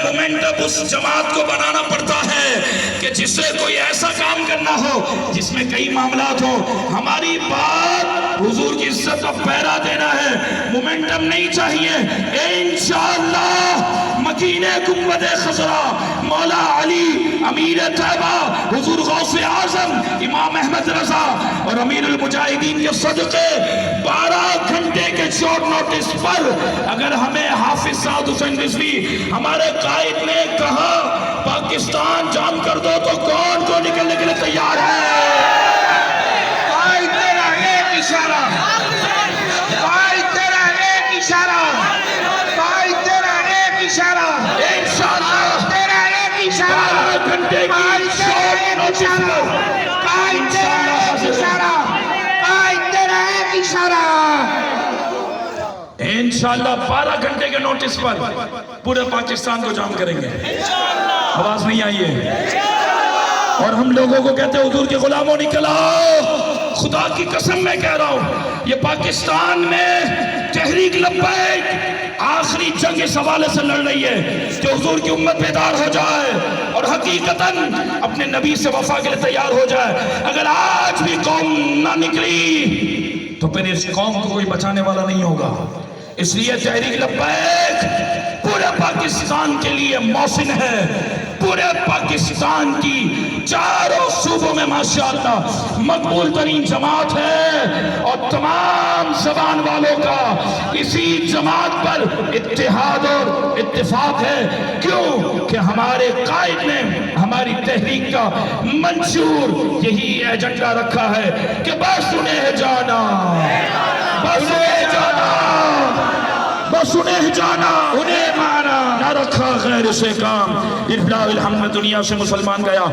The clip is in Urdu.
مومنٹم اس جماعت کو بنانا پڑتا ہے کہ جس سے کوئی ایسا کام کرنا ہو جس میں کئی معاملات ہو. ہماری بات حضور کی عزت کو پہرا دینا ہے، مومنٹم نہیں چاہیے. انشاءاللہ مکین گنبد خضرا مولا علی امیر طیبہ حضور غوث اعظم امام احمد رضا اور امیر المجاہدین کے صدقے 12 گھنٹے کے شارٹ نوٹس پر اگر ہمیں حافظ سعد حسین رضوی ہمارے قائد نے کہا پاکستان جام کر دو تو کون نکلنے کے لیے تیار ہے؟ قائد تیرا ایک اشارہ، قائد تیرا ایک اشارہ، قائد تیرا ایک اشارہ، انشاءاللہ تیرا ایک اشارہ، 12 گھنٹے کی قائد تیرا شارٹ ایک نوٹس اشارہ، پر قائد تیرا ایک اشارہ، قائد تیرا ایک اشارہ. انشاءاللہ 12 گھنٹے کے نوٹس پر پورے پاکستان کو جام کریں گے. آواز نہیں آئی ہے؟ اور ہم لوگوں کو کہتے ہیں حضور کے غلاموں نکل آؤ. خدا کی قسم میں کہہ رہا ہوں، یہ پاکستان میں تحریک لبیک آخری جنگ اس حوالے سے لڑ رہی ہے کہ حضور کی امت بیدار ہو جائے اور حقیقتاً اپنے نبی سے وفا کے لیے تیار ہو جائے. اگر آج بھی قوم نہ نکلی تو پھر اس قوم کو کوئی بچانے والا نہیں ہوگا. اس لیے تحریک لبیک پورے پاکستان کے لیے محسن ہے. پورے پاکستان کی چاروں صوبوں میں ماشاءاللہ مقبول ترین جماعت ہے اور تمام زبان والوں کا اسی جماعت پر اتحاد اور اتفاق ہے. کیوں کہ ہمارے قائد نے ہماری تحریک کا منشور یہی ایجنڈا رکھا ہے کہ بس انہیں جانا، بس انہیں جانا، بس انہیں جانا، انہیں مانا، نہ رکھا غیر سے کام. ابلاغ الحمد دنیا سے مسلمان گیا.